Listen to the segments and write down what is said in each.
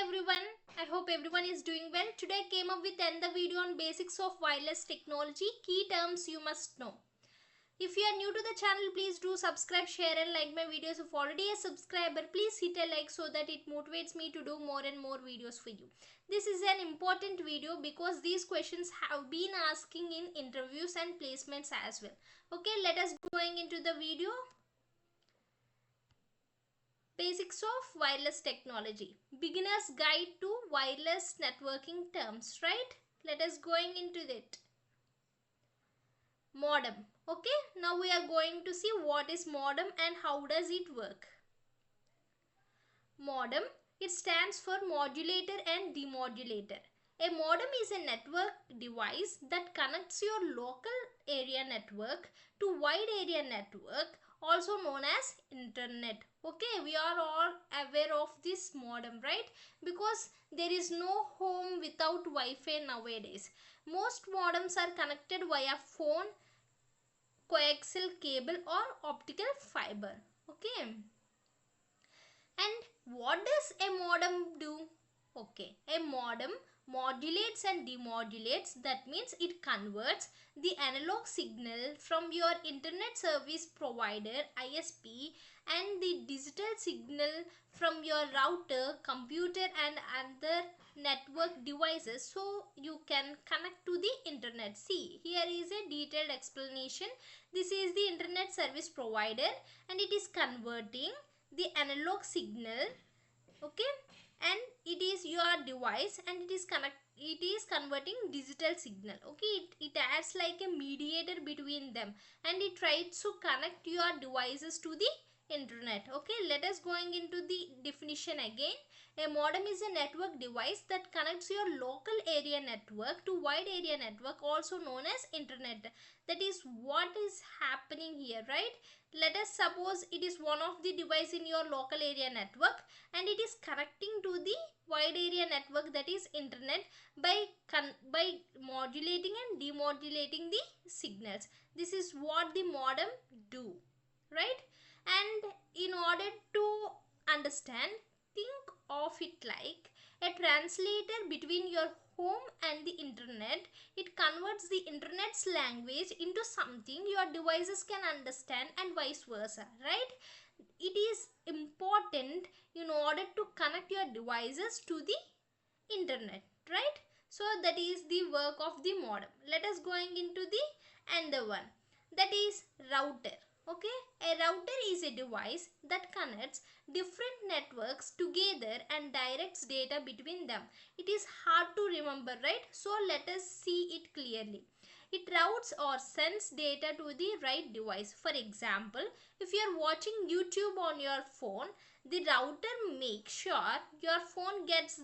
everyone, I hope everyone is doing well. Today I came up with another video on basics of wireless technology, key terms you must know. If you are new to the channel, please do subscribe, share and like my videos. If already a subscriber, please hit a like so that it motivates me to do more and more videos for you. This is an important video because these questions have been asking in interviews and placements as well. Okay, let us going into the video. Basics of wireless technology. Beginner's guide to wireless networking terms, right? Let us going into it. Modem. Okay, now we are going to see what is modem and how does it work. Modem, it stands for modulator and demodulator. A modem is a network device that connects your local area network to wide area network, also known as internet. Okay, we are all aware of this modem, right? Because there is no home without Wi-Fi nowadays. Most modems are connected via phone, coaxial cable or optical fiber. Okay. And what does a modem do? Okay, a modem modulates and demodulates. That means it converts the analog signal from your internet service provider ISP and the digital signal from your router, computer and other network devices so you can connect to the internet. See, here is a detailed explanation. This is the internet service provider and it is converting the analog signal, okay, and it is your device and it is converting digital signal. Okay, it acts like a mediator between them and it tries to connect your devices to the internet. Okay, let us going into the definition again. A modem is a network device that connects your local area network to wide area network, also known as internet. That is what is happening here, right? Let us suppose it is one of the device in your local area network and it is connecting to the wide area network, that is internet, by modulating and demodulating the signals. This is what the modem do, right? And in order to understand, think of it like a translator between your home and the internet. It converts the internet's language into something your devices can understand and vice versa, right? It is important in order to connect your devices to the internet, right? So that is the work of the modem. Let us going into the another one, that is router. Okay, a router is a device that connects different networks together and directs data between them. It is hard to remember, right? So let us see it clearly. It routes or sends data to the right device. For example, if you are watching YouTube on your phone, the router makes sure your phone gets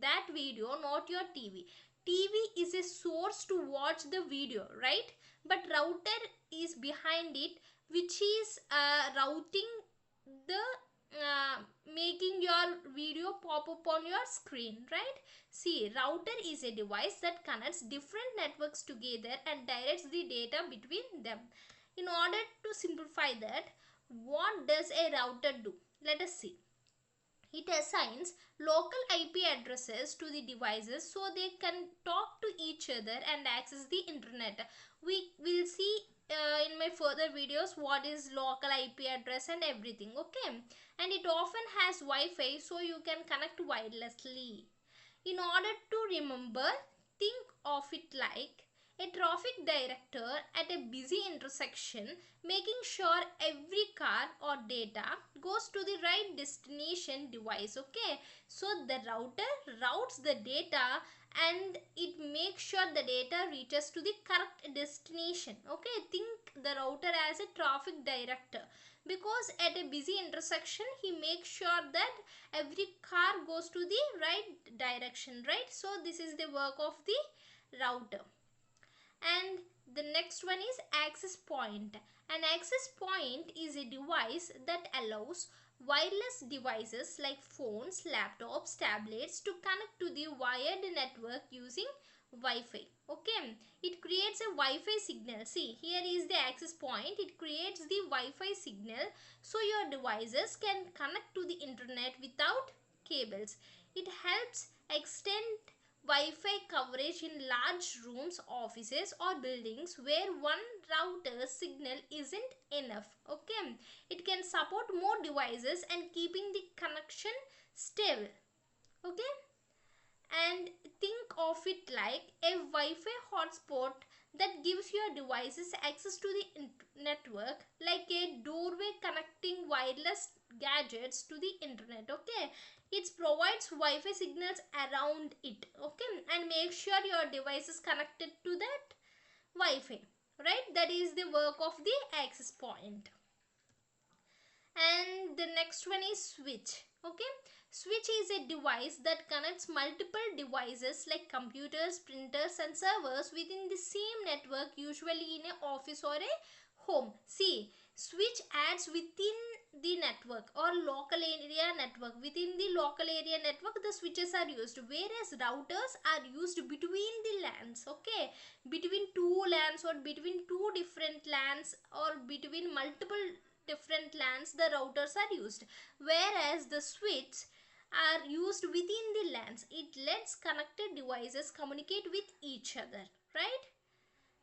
that video, not your TV. TV is a source to watch the video, right? But router is behind it, which is routing the making your video pop up on your screen, right? See, router is a device that connects different networks together and directs the data between them. In order to simplify that, what does a router do? Let us see. It assigns local IP addresses to the devices so they can talk to each other and access the internet. We will see in my further videos what is local IP address and everything, okay? And it often has Wi-Fi so you can connect wirelessly. In order to remember, think of it like a traffic director at a busy intersection, making sure every car or data goes to the right destination device. Okay, so the router routes the data and it makes sure the data reaches to the correct destination. Okay, think the router as a traffic director, because at a busy intersection he makes sure that every car goes to the right direction, right? So this is the work of the router. And the next one is access point. An access point is a device that allows wireless devices like phones, laptops, tablets to connect to the wired network using Wi-Fi. Okay, it creates a Wi-Fi signal. See, here is the access point. It creates the Wi-Fi signal so your devices can connect to the internet without cables. It helps extend Wi-Fi coverage in large rooms, offices or buildings where one router signal isn't enough. Okay, it can support more devices and keeping the connection stable. Okay, and think of it like a Wi-Fi hotspot that gives your devices access to the network, like a doorway connecting wireless gadgets to the internet. Okay, it provides Wi-Fi signals around it. Okay, and make sure your device is connected to that Wi-Fi, right? That is the work of the access point. And the next one is switch. Okay, switch is a device that connects multiple devices like computers, printers and servers within the same network, usually in an office or a home. See, switch adds within the network or local area network. Within the local area network, the switches are used, whereas routers are used between the LANs. Okay, between two LANs or between two different LANs or between multiple different LANs, the routers are used, whereas the switch are used within the LANs. It lets connected devices communicate with each other, right?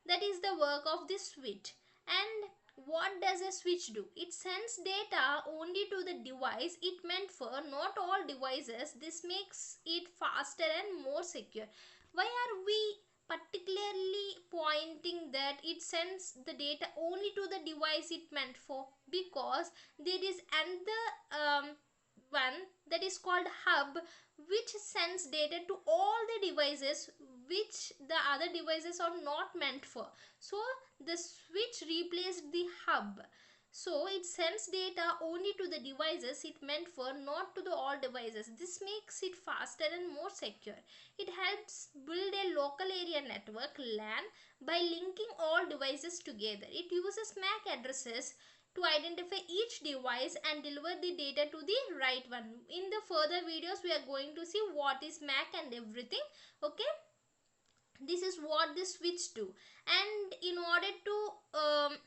That is the work of the switch. And what does a switch do? It sends data only to the device it meant for, not all devices. This makes it faster and more secure. Why are we particularly pointing that it sends the data only to the device it meant for? Because there is another one that is called hub, which sends data to all the devices which the other devices are not meant for. So the switch replaced the hub, so it sends data only to the devices it meant for, not to the all devices. This makes it faster and more secure. It helps build a local area network LAN by linking all devices together. It uses MAC addresses to identify each device and deliver the data to the right one. In the further videos we are going to see what is MAC and everything. Okay, this is what the switch do. And in order to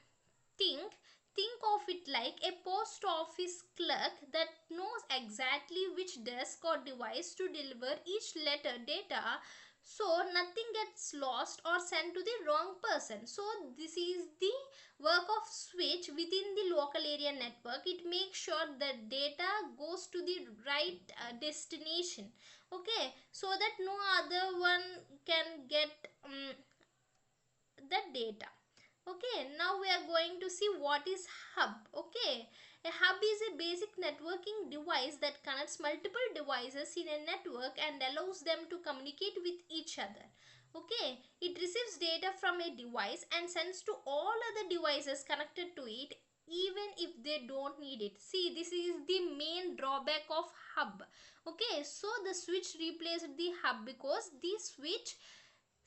think think of it like a post office clerk that knows exactly which desk or device to deliver each letter data, so nothing gets lost or sent to the wrong person. So this is the work of switch within the local area network. It makes sure that data goes to the right destination. Okay, so that no other one can get the data. Okay, now we are going to see what is hub. Okay, a hub is a basic networking device that connects multiple devices in a network and allows them to communicate with each other. Okay, it receives data from a device and sends to all other devices connected to it, even if they don't need it. See, this is the main drawback of hub. Okay, so the switch replaced the hub because the switch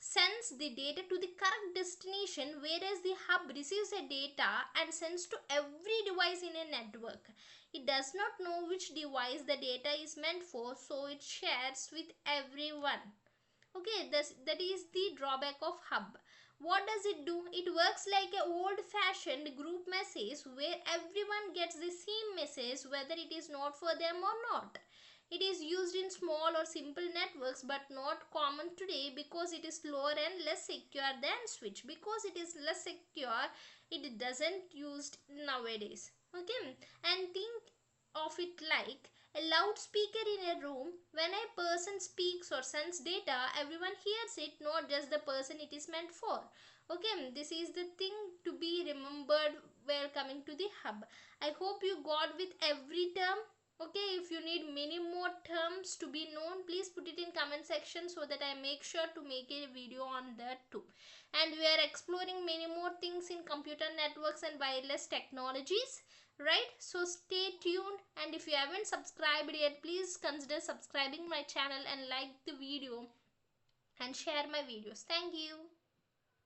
sends the data to the correct destination, whereas the hub receives a data and sends to every device in a network. It does not know which device the data is meant for, so it shares with everyone. Okay, that is the drawback of hub. What does it do? It works like an old-fashioned group message where everyone gets the same message whether it is not for them or not. It is used in small or simple networks but not common today because it is slower and less secure than switch. Because it is less secure, it doesn't used nowadays. Okay, and think of it like a loudspeaker in a room. When a person speaks or sends data, everyone hears it, not just the person it is meant for. Okay, this is the thing to be remembered while coming to the hub. I hope you got with every term. Okay, if you need many more terms to be known, please put it in comment section so that I make sure to make a video on that too. And we are exploring many more things in computer networks and wireless technologies, right? So stay tuned, and if you haven't subscribed yet, please consider subscribing my channel and like the video and share my videos. Thank you.